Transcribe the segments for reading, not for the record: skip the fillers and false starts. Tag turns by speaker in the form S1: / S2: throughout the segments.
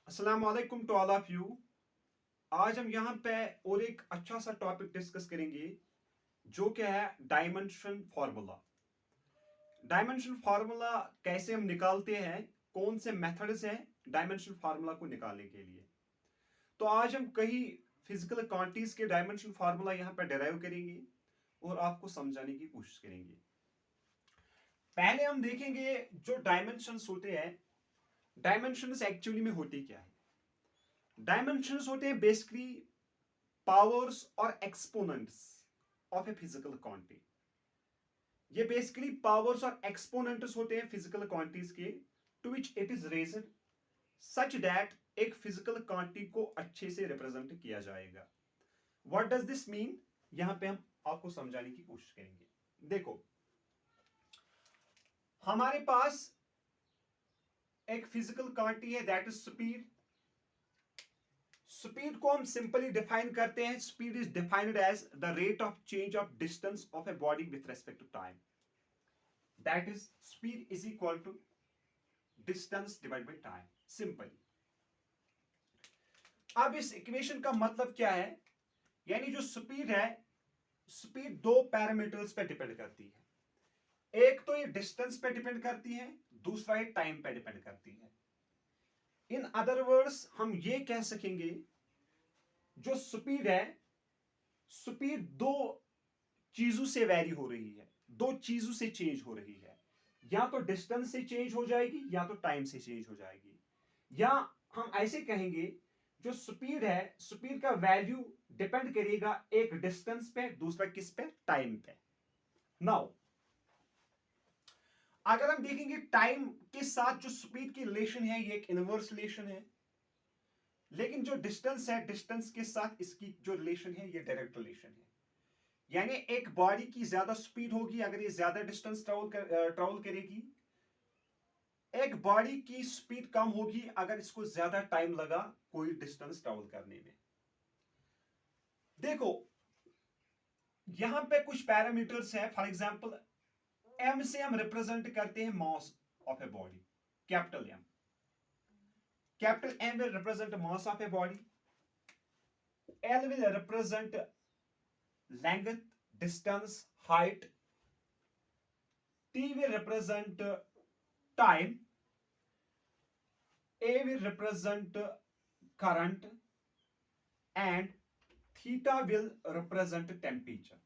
S1: अस्सलाम वालेकुम to all of you. आज हम यहाँ पे और एक अच्छा सा टॉपिक डिस्कस करेंगे जो क्या है डायमेंशन फार्मूला। डायमेंशन फार्मूला कैसे हम निकालते हैं, कौन से मेथड्स हैं डायमेंशन फार्मूला को निकालने के लिए। तो आज हम कई फिजिकल क्वांटिटीज के डायमेंशन फार्मूला यहाँ पे डिराइव करेंगे और आपको समझाने की कोशिश करेंगे। पहले हम देखेंगे जो डायमेंशंस होते हैं, डायमेंशंस एक्चुअली में होते क्या है। डायमेंशंस होते हैं बेसिकली पावर्स और exponents of a physical quantity. ये बेसिकली पावर्स और एक्सपोनेंट्स होते हैं फिजिकल क्वांटिटीज के, to which it is raised such that एक फिजिकल क्वांटिटी को अच्छे से रिप्रेजेंट किया जाएगा। व्हाट डज दिस मीन, यहां पे हम आपको समझाने की कोशिश करेंगे। देखो, हमारे पास एक फिजिकल क्वांटिटी है दैट इज स्पीड। स्पीड को हम सिंपली डिफाइन करते हैं, speed is defined as the rate of change of distance of a body with respect to time. That is speed is equal to distance divide by time, simply. अब इस equation का मतलब क्या है, यानी जो स्पीड है, स्पीड दो पैरामीटर्स पे डिपेंड करती है। एक तो ये डिस्टेंस पे डिपेंड करती है, दूसरा ये टाइम पे डिपेंड करती है। इन अदर वर्ड्स हम ये कह सकेंगे जो स्पीड है, स्पीड दो चीजों से वैरी हो रही है, दो चीजों से चेंज हो रही है। या तो डिस्टेंस से चेंज हो जाएगी या तो टाइम से चेंज हो जाएगी। या हम ऐसे कहेंगे जो स्पीड है, स्पीड का वैल्यू डिपेंड करेगा एक डिस्टेंस पे, दूसरा किस पे, टाइम पे। नाउ अगर हम देखेंगे टाइम के साथ जो स्पीड की रिलेशन है, ये एक इनवर्स रिलेशन है। लेकिन जो डिस्टेंस है, डिस्टेंस के साथ इसकी जो रिलेशन है ये डायरेक्ट रिलेशन है। यानी एक बॉडी की ज्यादा स्पीड होगी अगर ये ज्यादा डिस्टेंस ट्रेवल करेगी। एक बॉडी की स्पीड कम होगी अगर इसको ज्यादा टाइम लगा कोई डिस्टेंस ट्रेवल करने में। देखो, यहां पे कुछ पैरामीटर्स हैं। फॉर एग्जांपल, एम से हम रिप्रेजेंट करते हैं mass of a body, capital M. Capital M will represent mass of a body, L will represent length, distance, height, T will represent time, A will represent current and theta will represent temperature।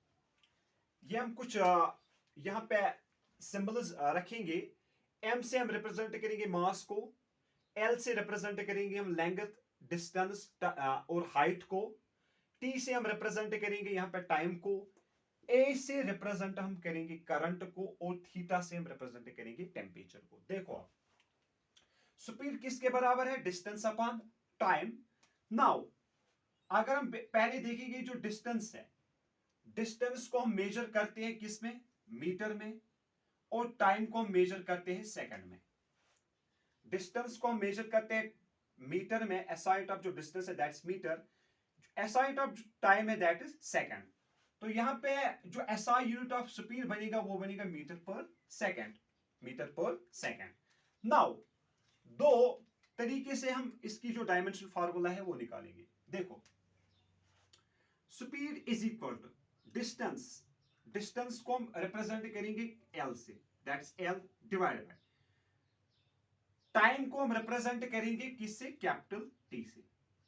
S1: ये हम कुछ यहाँ पे symbols रखेंगे। M से हम represent करेंगे मास को, L से रिप्रेजेंट करेंगे हम लेंथ, डिस्टेंस और हाइट को, T से हम रिप्रेजेंट करेंगे यहाँ पे टाइम को, A से रिप्रेजेंट हम करेंगे करंट को और थीटा से हम रिप्रेजेंट करेंगे टेम्परेचर को। देखो आप, स्पीड किसके बराबर है, डिस्टेंस अपॉन टाइम। नाउ अगर हम पहले देखेंगे जो डिस्टेंस है, डिस्टेंस को हम मेजर करते हैं किस में, मीटर में, और टाइम को हम मेजर करते हैं सेकंड में। डिस्टेंस को हम मेजर करते हैं मीटर में, एसआई यूनिट ऑफ जो डिस्टेंस है that's metre, SI unit of time है दैट इज सेकंड। तो यहां पे जो एसआई यूनिट ऑफ स्पीड बनेगा वो बनेगा मीटर पर सेकंड, मीटर पर सेकंड। नाउ दो तरीके से हम इसकी जो डायमेंशन फार्मूला है वो निकालेंगे। देखो, speed is equal to distance, distance को हम रिप्रेजेंट करेंगे एल से, that's L divided by time को हम रिप्रेजेंट करेंगे किससे, कैपिटल टी से।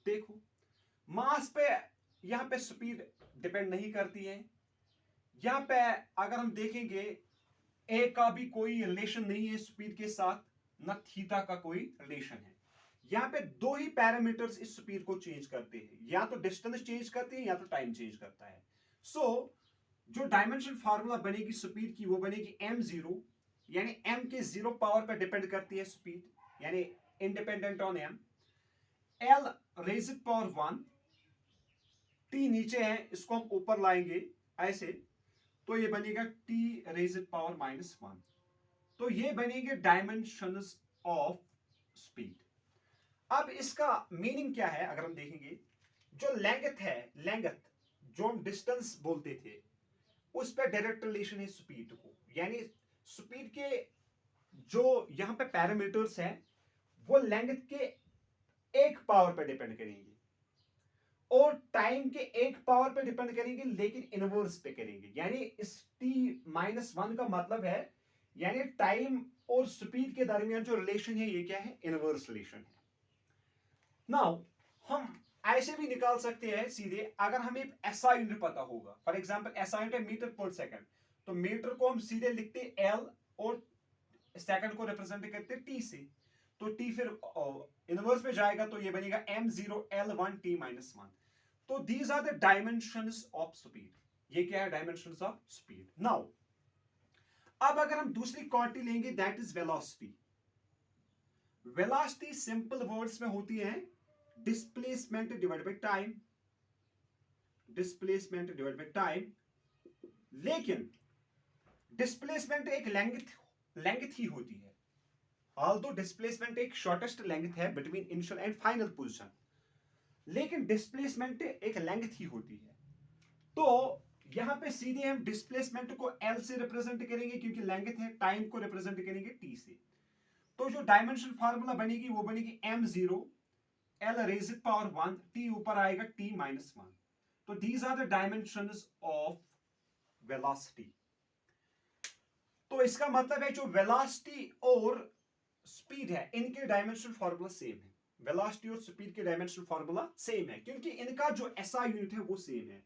S1: देखो, मास पे यहां पे स्पीड डिपेंड नहीं करती है। यहां पे अगर हम देखेंगे ए का भी कोई रिलेशन नहीं है स्पीड के साथ, न थीटा का कोई रिलेशन है। यहां पे दो ही पैरामीटर्स इस स्पीड को चेंज करते हैं, या तो डिस्टेंस चेंज करते हैं या तो टाइम चेंज करता है। सो जो डायमेंशन फार्मूला बनेगी स्पीड की वो बनेगी एम जीरो, यानी एम के जीरो पावर पर डिपेंड करती है स्पीड, यानी independent on M. L raised power one, T नीचे है इसको हम ऊपर लाएंगे ऐसे, तो ये बनेगा T raised power minus one. तो ये बनेंगे डायमेंशंस ऑफ स्पीड। अब इसका मीनिंग क्या है अगर हम देखेंगे, जो लेंथ है, लेंथ जो हम डिस्टेंस बोलते थे उस पर डायरेक्ट रिलेशन है स्पीड को। यानी स्पीड के जो यहां पे पैरामीटर्स हैं वो लेंथ के एक पावर पे डिपेंड करेंगे और टाइम के एक पावर पे डिपेंड करेंगे, लेकिन इनवर्स पे करेंगे। यानी इस t-1 का मतलब है, यानी टाइम और स्पीड के दरमियान जो रिलेशन है ये क्या है, इनवर्स रिलेशन है। नाउ हम ऐसे भी निकाल सकते हैं सीधे, अगर हमें एसआई यूनिट पता होगा, फॉर एग्जांपल एसआई यूनिट है मीटर पर सेकंड, तो मीटर को हम सीधे लिखते एल और सेकंड को रिप्रेजेंट करते टी से, तो टी फिर इनवर्स में जाएगा तो ये बनेगा m0l1t-1। तो these are the dimensions of speed, ये क्या है, डायमेंशंस ऑफ स्पीड। नाउ अब अगर हम दूसरी क्वांटिटी लेंगे that is velocity. Velocity simple words में होती है displacement divide by time, displacement divide by time, लेकिन डिस्प्लेसमेंट एक लेंथ ही होती है। ऑल्दो डिस्प्लेसमेंट एक शॉर्टेस्ट लेंथ है between initial and final position, लेकिन डिस्प्लेसमेंट एक लेंथ ही होती है। तो यहां पे सीधे हम डिस्प्लेसमेंट को एल से रिप्रेजेंट करेंगे क्योंकि लेंथ है, टाइम को रिप्रेजेंट करेंगे टी से। तो जो डायमेंशन फार्मूला बनेगी वो बनेगी m0 l rays power 1, t ऊपर आएगा t-1। तो these are the dimensions of velocity. तो इसका मतलब है जो वेलोसिटी और स्पीड है इनके डायमेंशनल फार्मूला सेम है, वेलोसिटी और स्पीड के डायमेंशनल फार्मूला सेम है, क्योंकि इनका जो एसआई यूनिट है वो सेम है।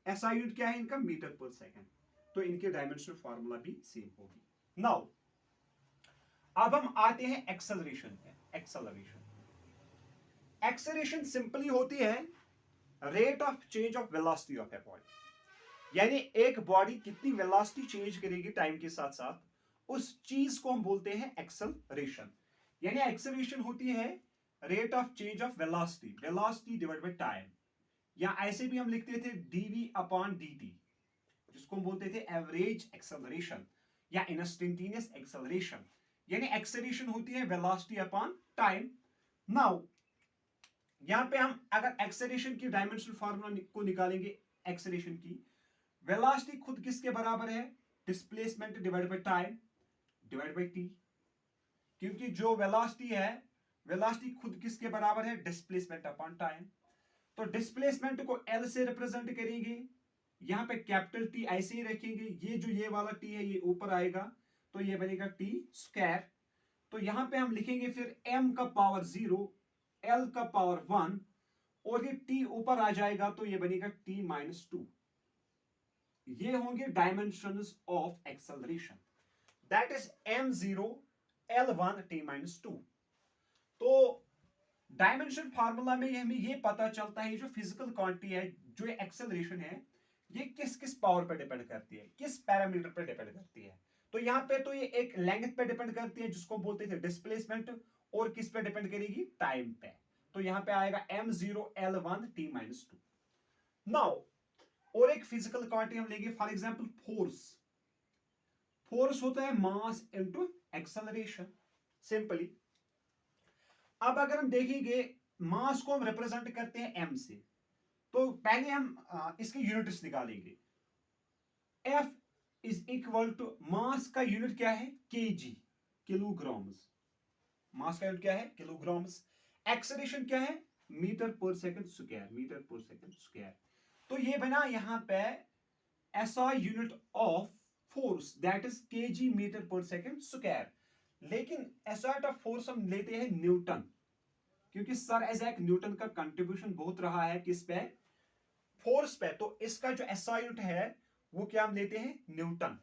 S1: एसआई यूनिट क्या है इनका, मीटर पर सेकंड, तो इनके डायमेंशनल फार्मूला भी सेम होगी। नाउ अब हम आते हैं एक्सेलरेशन पे। एक्सेलरेशन सिंपली होती है rate of change of velocity of a body, यानी एक बॉडी कितनी वेलोसिटी चेंज करेगी टाइम के साथ साथ, उस चीज को हम बोलते हैं एक्सेलरेशन। यानी एक्सेलरेशन होती है rate of change of velocity, velocity divide by time, या ऐसे भी हम लिखते थे dv अपॉन dt, जिसको हम बोलते थे एवरेज एक्सेलरेशन या इंस्टेंटेनियस एक्सेलरेशन। यानी एक्सेलरेशन होती है वेलोसिटी अपॉन टाइम। नाउ यहां पे हम अगर एक्सेलरेशन की डायमेंशनल फार्मूला को निकालेंगे, एक्सेलरेशन की वेलोसिटी खुद किसके बराबर है, displacement divide by time divide by T, क्योंकि जो वेलोसिटी है, वेलोसिटी खुद किसके बराबर है, डिस्प्लेसमेंट अपॉन टाइम। तो डिस्प्लेसमेंट को एल से रिप्रेजेंट करेंगे, यहां पे कैपिटल टी ऐसे ही रखेंगे, ये वाला टी है ये ऊपर आएगा तो ये बनेगा टी स्क्वायर। तो यहां पे हम लिखेंगे फिर m का पावर 0, l का पावर 1, और ये t ऊपर आ जाएगा तो ये बनेगा t-2। ये होंगे dimensions of acceleration, that is m0 l1 t-2। तो डायमेंशन फार्मूला में हमें ये पता चलता है जो फिजिकल क्वांटिटी है, जो एक्सेलरेशन है, ये किस किस पावर पे डिपेंड करती है, किस पैरामीटर पे डिपेंड करती है। तो यहाँ पे तो ये एक लेंथ पे डिपेंड करती है जिसको बोलते थे डिस्प्लेसमेंट, और किस पे डिपेंड करेगी, टाइम पे। तो यहाँ पे आएगा m0 l1 t-2। नाउ और एक फिजिकल क्वांटिटी हम लेंगे, फॉर एग्जांपल फोर्स। फोर्स होता है मास इनटू एक्सेलरेशन, सिंपली। अब अगर हम देखेंगे मास को हम रिप्रेजेंट करते हैं m से, तो पहले हम इसके यूनिट्स निकालेंगे। F इज इक्वल टू, मास का यूनिट क्या है, kg, किलोग्राम्स, मास का यूनिट क्या है, किलोग्राम्स। एक्सेलरेशन क्या है, मीटर पर सेकंड स्क्वायर, मीटर पर सेकंड स्क्वायर। तो ये बना यहां पे SI unit of force, that is kg metre पर सेकंड स्क्वायर। लेकिन SI ऑफ फोर्स हम लेते हैं न्यूटन, क्योंकि सर आइजैक न्यूटन का कंट्रीब्यूशन बहुत रहा है किस पे, फोर्स पे। तो इसका जो SI यूनिट है वो क्या हम लेते हैं, न्यूटन।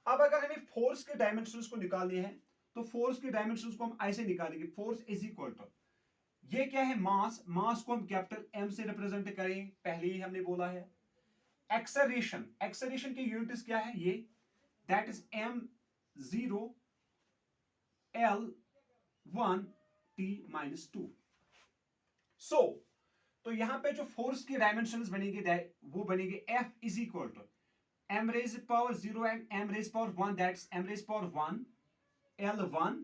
S1: अब अगर हमें फोर्स के डायमेंशंस को निकालने हैं तो फोर्स के डायमेंशंस को हम ऐसे निकालेंगे, फोर्स इज इक्वल टू, ये क्या है मास, मास को हम कैपिटल M से रिप्रेजेंट करें, पहले ही हमने बोला है। एक्सेलरेशन, एक्सेलरेशन के यूनिट्स क्या है, ये that is m0 l1 t-2। सो तो यहां पे जो फोर्स के डायमेंशंस बनेंगे वो बनेंगे F is equal to m raise power 0 and m raise power 1, that's m raise power 1 l1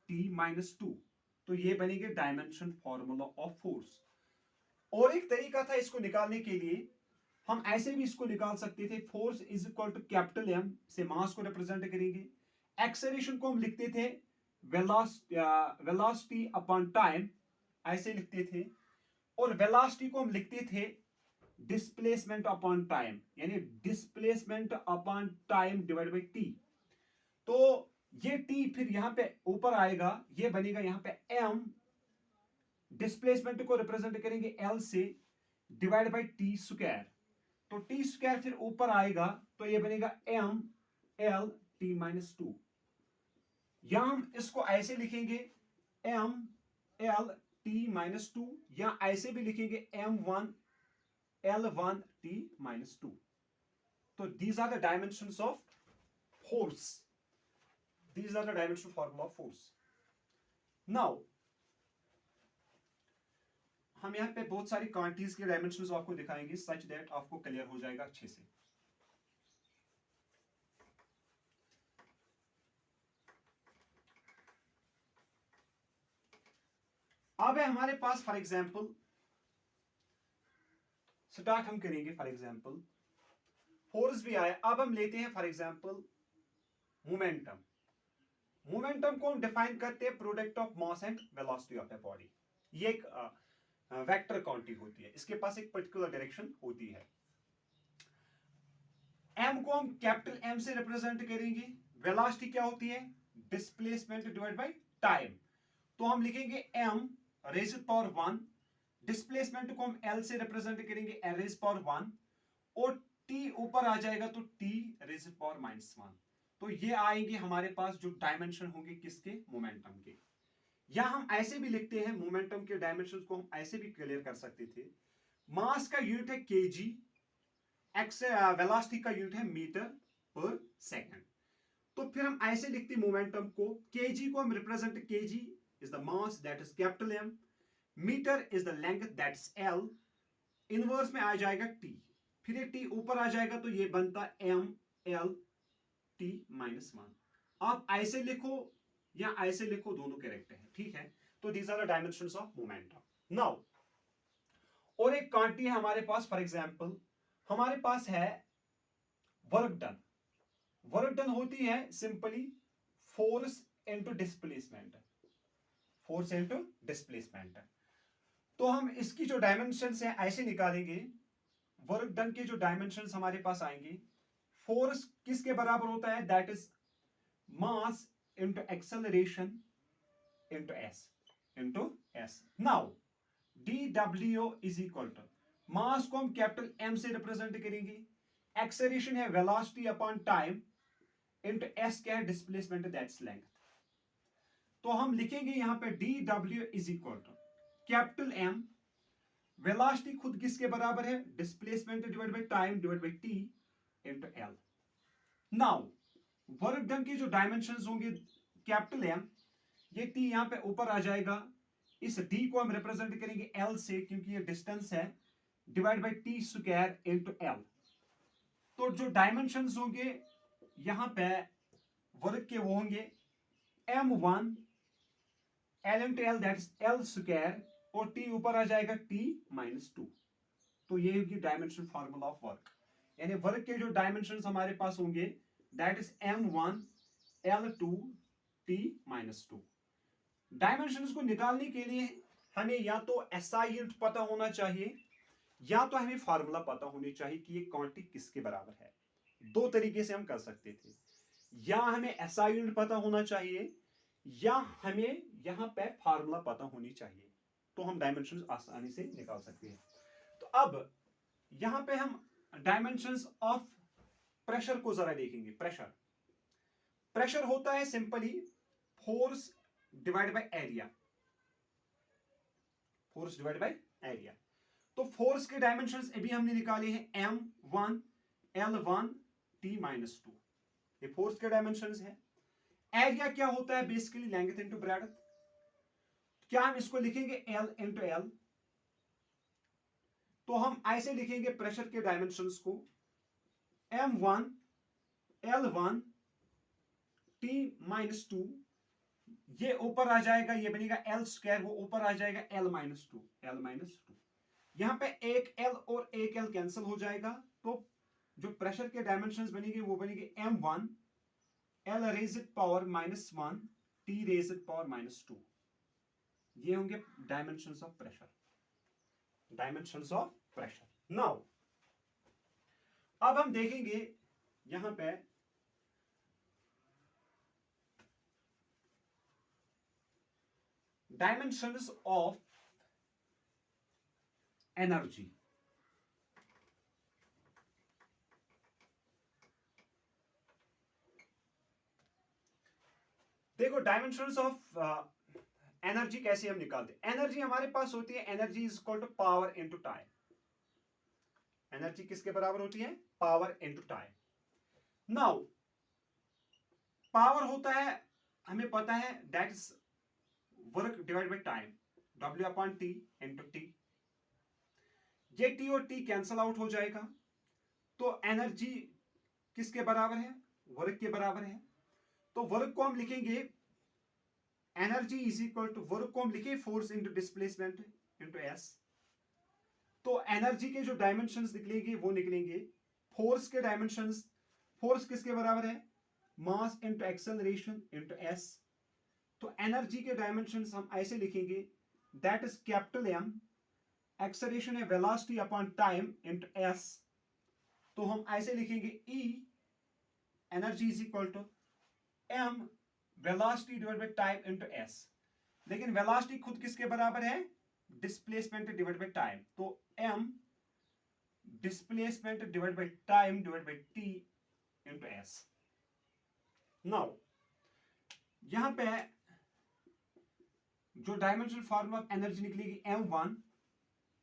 S1: t-2। तो ये बनेंगे डायमेंशन फॉर्मूला ऑफ फोर्स। और एक तरीका था इसको निकालने के लिए, हम ऐसे भी इसको निकाल सकते थे, force is equal to capital M से मास को रिप्रेजेंट करेंगे, एक्सेलरेशन को हम लिखते थे वेलोसिटी अपॉन टाइम, ऐसे लिखते थे, और वेलोसिटी को हम लिखते थे डिस्प्लेसमेंट अपॉन टाइम, यानी displacement upon time divide by T. तो ये टी फिर यहां पे ऊपर आएगा, ये बनेगा यहां पे एम, डिस्प्लेसमेंट को रिप्रेजेंट करेंगे एल से, डिवाइड बाई टी स्क्वायर। तो टी स्क्वायर फिर ऊपर आएगा, तो ये बनेगा M L T minus two. या हम इसको ऐसे लिखेंगे M L T minus two, या ऐसे भी लिखेंगे M one L one T minus two. तो these are the dimensions of force, these are the dimensional formula of force. Now हम यहाँ पे बहुत सारी क्वांटिटीज के डायमेंशंस आपको दिखाएंगे, सच दैट आपको क्लियर हो जाएगा अच्छे से। अब है हमारे पास फॉर एग्जांपल, स्टार्ट हम करेंगे फॉर एग्जांपल, फोर्स भी आया। अब हम लेते हैं फॉर एग्जांपल मोमेंटम। मोमेंटम को हम डिफाइन करते हैं product of mass and velocity of the body. ये एक वेक्टर क्वांटिटी होती है, इसके पास एक पर्टिकुलर डायरेक्शन होती है। एम को हम कैपिटल एम से रिप्रेजेंट करेंगे। वेलोसिटी क्या होती है? Displacement divide by time. तो हम लिखेंगे एम रेज़ पावर 1, डिस्प्लेसमेंट को हम एल से रिप्रेजेंट करेंगे एल रेज़ पावर 1, और टी ऊपर आ जाएगा तो टी रेज़ पावर -1। तो ये आएंगे हमारे पास जो डायमेंशन होंगे किसके? मोमेंटम के। या हम ऐसे भी लिखते हैं, मोमेंटम के डायमेंशन को हम ऐसे भी क्लियर कर सकते थे। मास का यूनिट है केजी, एक्स वेलोसिटी का यूनिट है मीटर पर सेकंड। तो फिर हम ऐसे लिखते हैं मोमेंटम को, केजी को हम represent, KG is the mass that is capital M, metre is the length that's L, inverse में आ जाएगा टी, फिर ये टी ऊपर आ जाएगा तो ये बनता एम एल टी -1। आप ऐसे लिखो या ऐसे लिखो, दोनों करेक्ट है, ठीक है। तो these are the dimensions of momentum. Now और एक क्वांटिटी है हमारे पास, फॉर एग्जांपल हमारे पास है वर्क डन। वर्क डन होती है simply force into displacement, force into displacement. तो हम इसकी जो डायमेंशंस है ऐसे निकालेंगे। वर्क डन के जो डायमेंशंस हमारे पास आएंगे, फोर्स किसके बराबर होता है? That is mass into acceleration into s। now dw is equal to, mass को हम कैपिटल एम से रिप्रेजेंट करेंगे, एक्सेलरेशन है velocity upon time, into s क्या है? Displacement that's length. तो हम लिखेंगे यहां पे dw is equal to capital M, velocity खुद किसके बराबर है? Displacement divide by time divide by T into l। Now work done के जो डायमेंशंस होंगे कैपिटल एम, ये टी यहां पे ऊपर आ जाएगा, इस डी को हम रिप्रेजेंट करेंगे एल से क्योंकि ये डिस्टेंस है, divide by T square into L. तो जो डायमेंशंस होंगे यहां पे वर्क के वो होंगे m1 L into L that's L square, और टी ऊपर आ जाएगा टी -2। तो ये होगी डायमेंशन फार्मूला ऑफ वर्क, यानी वर्क के जो डायमेंशंस हमारे पास होंगे that is m1 l2 t -2। Dimensions को निकालने के लिए हमें या तो एसआई यूनिट पता होना चाहिए, या तो हमें फार्मूला पता होनी चाहिए कि ये क्वांटिटी किसके बराबर है। दो तरीके से हम कर सकते थे, या हमें एसआई यूनिट पता होना चाहिए, या हमें यहां पे फार्मूला पता होनी चाहिए, तो हम डायमेंशंस आसानी से निकाल सकते हैं। तो अब यहां पे हम डायमेंशंस ऑफ प्रेशर को जरा देखेंगे। प्रेशर होता है simply force divide by area, force divide by area. तो फोर्स के डायमेंशंस अभी हमने निकाले हैं m1 l1 t -2, ये फोर्स के डायमेंशंस है। एरिया क्या होता है? Basically length into breadth. क्या हम इसको लिखेंगे l इनटू l? तो हम ऐसे लिखेंगे प्रेशर के डायमेंशंस को, m1 l1 t -2, ये ऊपर आ जाएगा, ये बनेगा एल स्क्वायर, वो ऊपर आ जाएगा एल -2। यहां पे एक एल और एक एल कैंसिल हो जाएगा, तो जो प्रेशर के डायमेंशंस बनेंगे वो बनेंगे m1 L raise power -1 t raise power -2। ये होंगे dimensions of pressure, dimensions of pressure. Now अब हम देखेंगे यहां पे डायमेंशंस ऑफ एनर्जी। देखो डायमेंशंस ऑफ एनर्जी कैसे हम निकालते हैं। एनर्जी हमारे पास होती है, energy is equal to power into time. Energy किसके बराबर होती है, power into time. Now power होता है, हमें पता है that is work divide by time, W upon T into T. ये टी और टी कैंसल आउट हो जाएगा, तो एनर्जी किसके बराबर है, वर्क के बराबर है। तो वर्क को हम लिखेंगे, energy is equal to, work को हम लिखे force into displacement into S. तो एनर्जी के जो डायमेंशंस निकलेंगे वो निकलेंगे फोर्स के डायमेंशंस। फोर्स किसके बराबर है, mass into acceleration into S. तो एनर्जी के डायमेंशंस हम ऐसे लिखेंगे, that is capital M, acceleration है velocity upon time into S. तो हम ऐसे लिखेंगे E energy is equal to M velocity divide by time into S. लेकिन वेलोसिटी खुद किसके बराबर है, डिस्प्लेसमेंट डिवाइड बाय टाइम। तो M displacement divide by time divide by T into S. Now यहां पे जो डायमेंशनल फॉर्मूला ऑफ एनर्जी निकलेगी m1,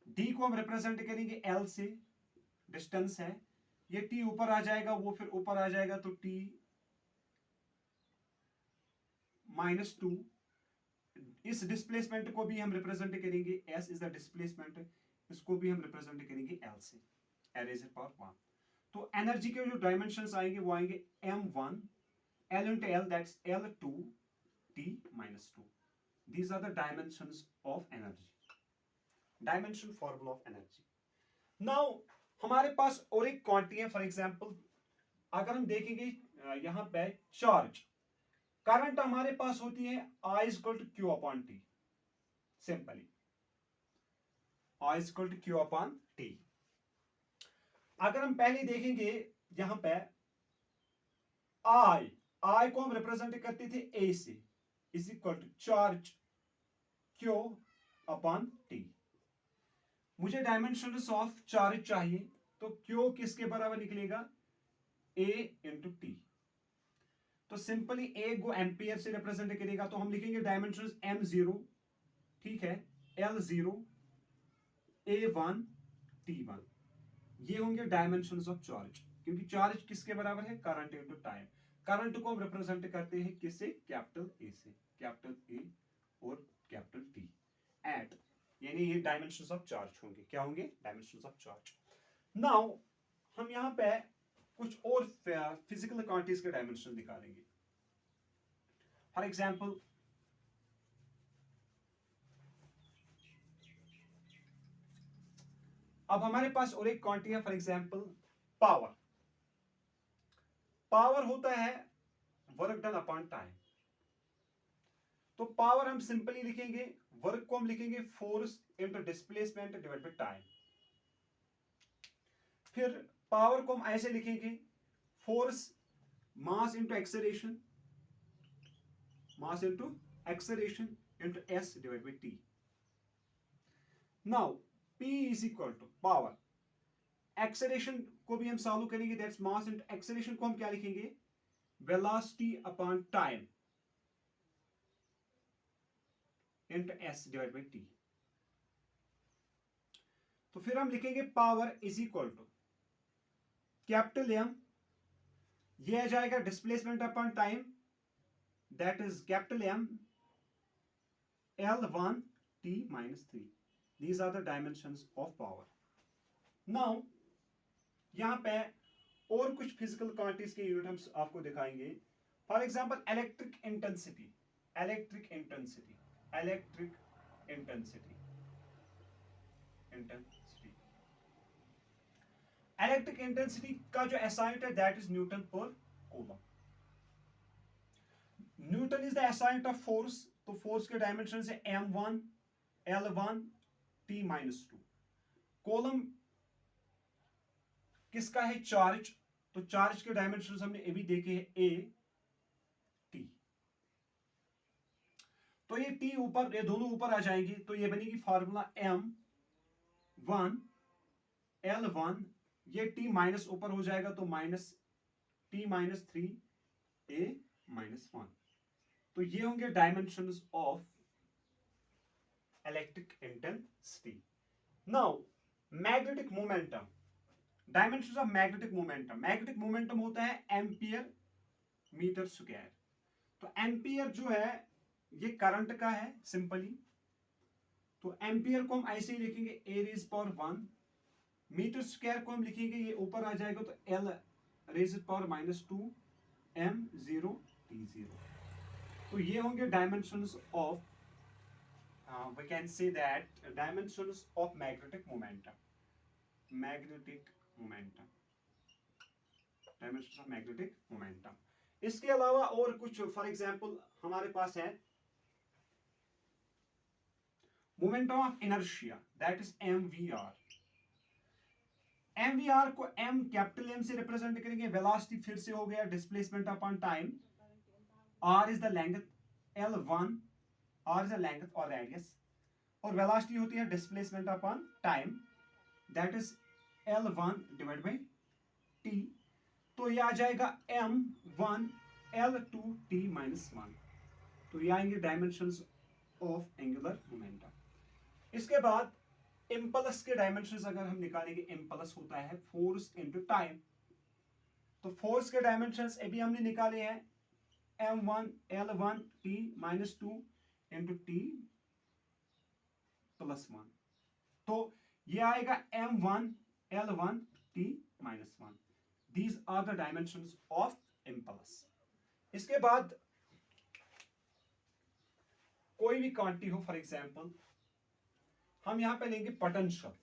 S1: डी को हम रिप्रेजेंट करेंगे l से, डिस्टेंस है, ये t ऊपर आ जाएगा, वो फिर ऊपर आ जाएगा, तो t -2। इस डिस्प्लेसमेंट को भी हम रिप्रेजेंट करेंगे, s इज द डिस्प्लेसमेंट, इसको भी हम रिप्रेजेंट करेंगे l से, l इज पावर 1। तो एनर्जी के जो डायमेंशंस आएंगे वो आएंगे m1 l into l, that's l2 t minus 2. These are the dimensions of energy, dimension formula of energy. Now हमारे पास और एक क्वांटिटी है, फॉर एग्जांपल अगर हम देखेंगे यहां पे चार्ज, करंट हमारे पास होती है I is equal to Q upon T, simply I is equal to Q upon T। अगर हम पहले देखेंगे यहां पे I को हम रिप्रेजेंट करते थे A से, is equal to charge Q upon T। मुझे डायमेंशंस ऑफ चार्ज चाहिए, तो Q किसके बराबर निकलेगा, A इंटू टी। तो सिंपली A को एम्पियर से रिप्रेजेंट करेगा, तो हम लिखेंगे डायमेंशंस M0, ठीक है, L0, A1, T1। ये होंगे डायमेंशंस ऑफ चार्ज, क्योंकि चार्ज किसके बराबर है, करंट इंटू टाइम। करंट को हम रिप्रेजेंट करते हैं किससे, कैपिटल ए से, कैपिटल ए और कैपिटल टी एट, यानी ये डायमेंशंस ऑफ चार्ज होंगे। क्या होंगे, डायमेंशंस ऑफ चार्ज। नाउ हम यहां पे कुछ और फिजिकल क्वांटिटीज के डायमेंशन निकालेंगे। फॉर एग्जांपल अब हमारे पास और एक क्वांटिटी है, फॉर एग्जांपल पावर। पावर होता है वर्क डन अपॉन टाइम। तो पावर हम सिंपली लिखेंगे, वर्क को हम लिखेंगे force into displacement divide by time. फिर पावर को हम ऐसे लिखेंगे, force mass into acceleration, mass into acceleration into S divide by T. Now P is equal to power, acceleration को भी हम सॉल्व करेंगे, दैट्स मास इंटू एक्सेलरेशन को हम क्या लिखेंगे, velocity upon time into S divide by T. तो फिर हम लिखेंगे power is equal to capital M, ये आ जाएगा displacement upon time, that is capital M L1 T minus 3। These are the dimensions of power. Now यहां पे और कुछ फिजिकल क्वांटिटीज के यूनिट हम आपको दिखाएंगे। For example electric intensity, electric intensity, electric intensity, intensity, electric intensity का जो एसआई यूनिट है दैट इज न्यूटन पर coulomb. Newton is the SI unit of force तो फोर्स के डायमेंशन है m1 l1 t-2। कॉलम किसका है? चार्ज। तो चार्ज के डायमेंशन हमने अभी देखे हैं a t। तो ये t ऊपर, ये दोनों ऊपर आ जाएंगे, तो ये बनेगी फॉर्मूला m1 l1, ये t माइनस ऊपर हो जाएगा तो माइनस t-3 a-1। तो ये होंगे dimensions of electric intensity. Now magnetic momentum, dimensions of magnetic momentum. Magnetic momentum होता है एम्पियर मीटर स्क्वायर। तो एम्पियर जो है ये करंट का है सिंपली, तो एम्पियर को हम ऐसे ही लिखेंगे a⁻⁴ मीटर स्क्वायर को हम लिखेंगे, ये ऊपर आ जाएगा तो l⁻⁻² m0 t0। तो ये होंगे dimensions of, we can say that dimensions of magnetic momentum, magnetic momentum, dimensions of magnetic momentum। इसके अलावा और कुछ, फॉर एग्जांपल हमारे पास है momentum of inertia, that is mvr। mvr को m कैपिटल m से रिप्रेजेंट करेंगे, वेलोसिटी फिर से हो गया displacement upon time, r is the length, l1 r is the length और रेडियस, और वेलोसिटी होती है displacement upon time, that is l1 divide bye t। तो ये आ जाएगा m1 l2 t-1। तो ये आएंगे डायमेंशंस ऑफ एंगुलर मोमेंटम। इसके बाद इम्पल्स के डायमेंशंस अगर हम निकालेंगे, इम्पल्स होता है फोर्स इनटू टाइम। तो फोर्स के डायमेंशंस अभी हमने निकाले हैं m1 l1 t-2 into t+1। तो ये आएगा m1 l1 t-1। These are the dimensions of impulse। इसके बाद कोई भी क्वांटिटी हो, फॉर एग्जांपल हम यहां पे लेंगे पोटेंशियल।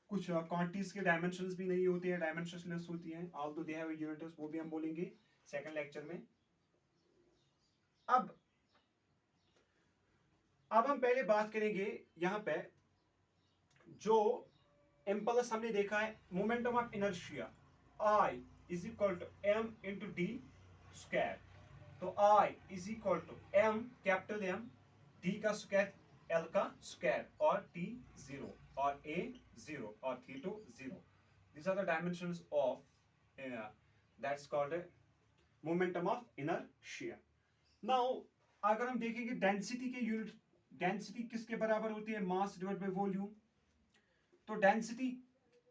S1: कुछ क्वांटिटीज के डायमेंशंस भी नहीं होते हैं, डायमेंशनलेस होती हैं, ऑल्दो दे हैव यूनिट्स, वो भी हम बोलेंगे सेकंड लेक्चर में। अब हम पहले बात करेंगे यहां पे जो इम्पल्स हमने देखा है, momentum of inertia I is equal to m into D square. तो I is equal to m capital M d का स्क्वायर l का स्क्वायर और t 0 और a 0 और θ 0। These are the dimensions of that's called a momentum of inertia। Now अगर हम देखेंगे density के यूनिट, डेंसिटी किसके बराबर होती है? Mass divide by volume. तो density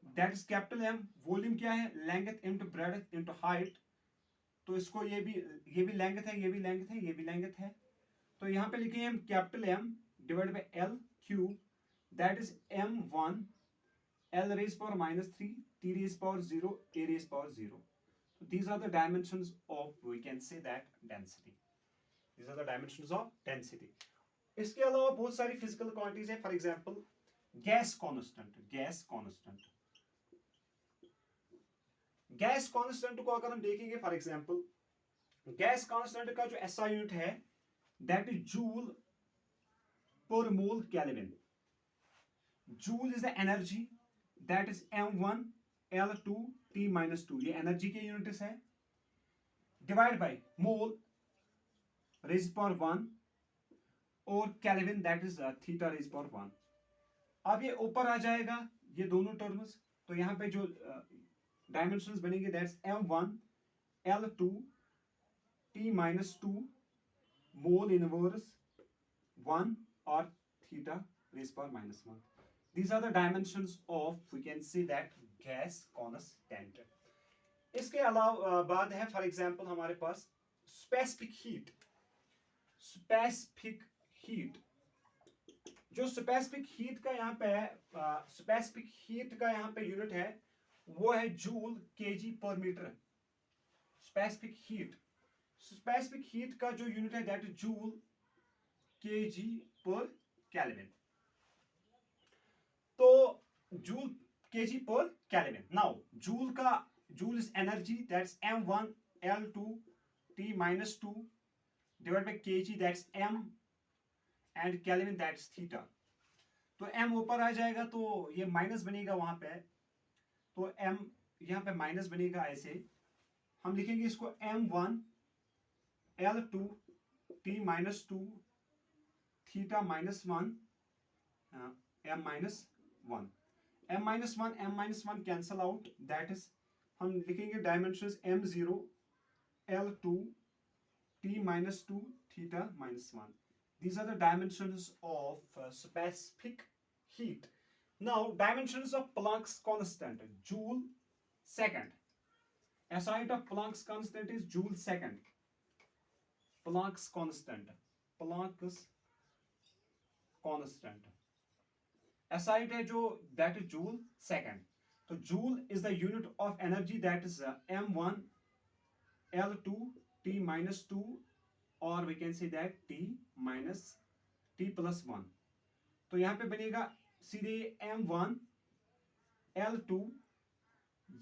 S1: that is capital M, volume क्या है? Length into breadth into height. तो इसको ये भी लेंथ है, ये भी लेंथ है, ये भी लेंथ है। तो यहां पे लिखेंगे हम capital M divide by L cube, that is m1 l⁻⁻3 t⁻0 a⁻0। So these are the dimensions of, we can say that, density। These are the dimensions of density। इसके अलावा बहुत सारी फिजिकल क्वांटिटीज है, for example gas constant. Gas constant को अगर हम देखेंगे, for example gas constant का जो SI यूनिट है दैट इज जूल पर मोल kelvin. Joule is the energy, that is m1 l2 t-2, ये एनर्जी के यूनिट्स है, divide by mole rays power 1 और kelvin that is theta rays power 1। अब ये ऊपर आ जाएगा ये दोनों टर्म्स, तो यहाँ पे जो डायमेंशंस बनेंगे that's m1 l2 t-2 mole inverse 1 और theta rays power -1। These are the dimensions of, we can say that, gas constant। इसके अलावा बाद है फॉर एग्जांपल हमारे पास स्पेसिफिक हीट। स्पेसिफिक हीट, जो स्पेसिफिक हीट का यहाँ पे है, स्पेसिफिक हीट का यहाँ पे यूनिट है वो है joule KG per metre. Specific heat का जो यूनिट है that is joule KG per kelvin. तो joule KG per kelvin. Now joule is energy, that's m1 l2 T minus 2 divided by kg, that's m, and Kelvin, that's theta. तो m ऊपर आ जाएगा तो ये minus बनेगा वहां पे, तो m यहाँ पे माइनस बनेगा। ऐसे हम लिखेंगे इसको m1 L2 T minus 2 theta minus 1 m minus 1, m minus 1 cancel out, that is हम लिखेंगे dimensions m0 L2 T minus 2 theta minus 1. These are the dimensions of specific heat. Now dimensions of Planck's constant, joule second. SI of Planck's constant is joule second. Planck's constant, SI है जो, that is joule second. So joule is the unit of energy, that is m1 L2 T minus 2, or we can say that T plus 1. तो यहाँ पे बनेगा सीधे m1 L2,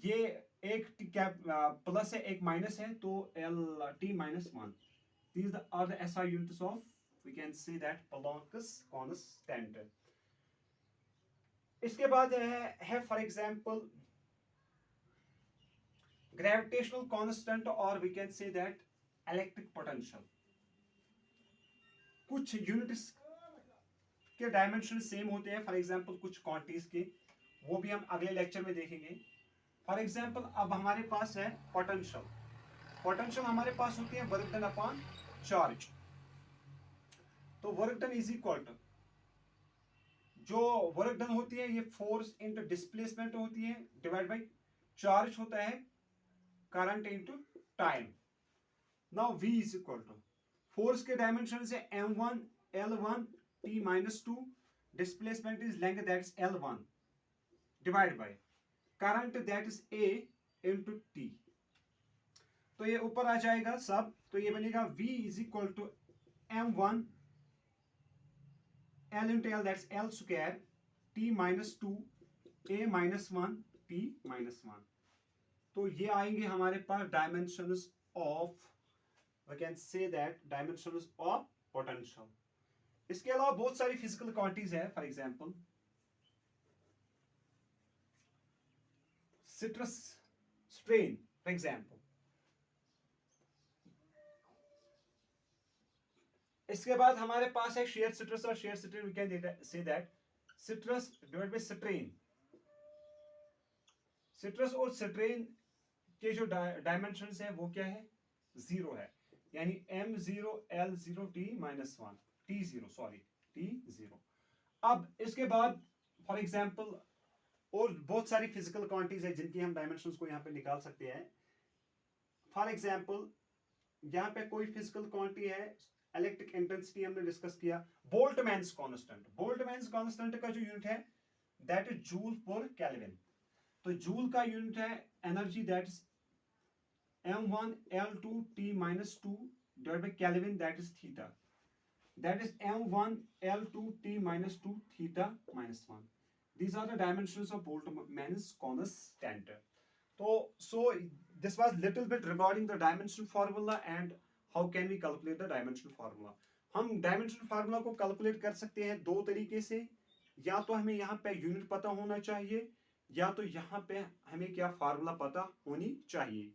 S1: ये एक plus है एक माइनस है, तो T minus 1. These are the SI units of, we can say that, Planck's constant. इसके बाद है फॉर एग्जाम्पल ग्रेविटेशनल कांस्टेंट, और we can say that electric potential. कुछ यूनिट्स के डायमेंशन सेम होते हैं, फॉर एग्जाम्पल कुछ क्वांटिटीज के, वो भी हम अगले लेक्चर में देखेंगे. फॉर एग्जाम्पल अब हमारे पास है पोटेंशियल हमारे पास होती है वर्क डन अपॉन चार्ज. तो work done is equal to, जो वर्क डन होती है ये फोर्स इंटू डिस्प्लेसमेंट होती है, डिवाइड बाय चार्ज होता है current into time. Now V is equal to, force के डायमेंशन है m1 L1 T minus 2, displacement is length, that is L1, divide by current, that is A into T. तो ये ऊपर आ जाएगा सब, तो ये बनेगा V is equal to m1 L into L, that's L square, T minus 2 A minus 1 T minus 1. तो ये आएंगे हमारे पास dimensions of, we can say that dimensions of potential. इसके अलावा बहुत सारी फिजिकल क्वांटिटीज है, for example stress strain, for example. इसके बाद हमारे पास है शेयर सिट्रस और shear strain, we can say that stress divide by strain. Stress और स्ट्रेन के जो डायमेंशंस है वो क्या है, जीरो है, यानी m0 L0 T minus 1 T0, sorry T0. अब इसके बाद फॉर एग्जांपल और बहुत सारी फिजिकल क्वांटिटीज है जिनकी हम डायमेंशंस को यहाँ पे निकाल सकते हैं. फॉर एग्जांपल यहाँ पे कोई फिजिकल क्वांटिटी है, इलेक्ट्रिक इंटेंसिटी हमने डिस्कस किया. बोल्टमैन्स कांस्टेंट का जो यूनिट है दैट इज जूल पर केल्विन. तो जूल का यूनिट है energy, that is m1 L2 T minus 2 divided by Kelvin, that is theta. That is m1 L2 T minus 2 theta minus 1. These are the dimensions of Boltzmann's constant. So this was little bit regarding the dimension formula and how can we calculate the dimension formula. हम dimension formula को calculate कर सकते हैं दो तरीके से, या तो हमें यहाँ पे यूनिट पता होना चाहिए, या तो यहाँ पे हमें क्या फार्मूला पता होनी चाहिए.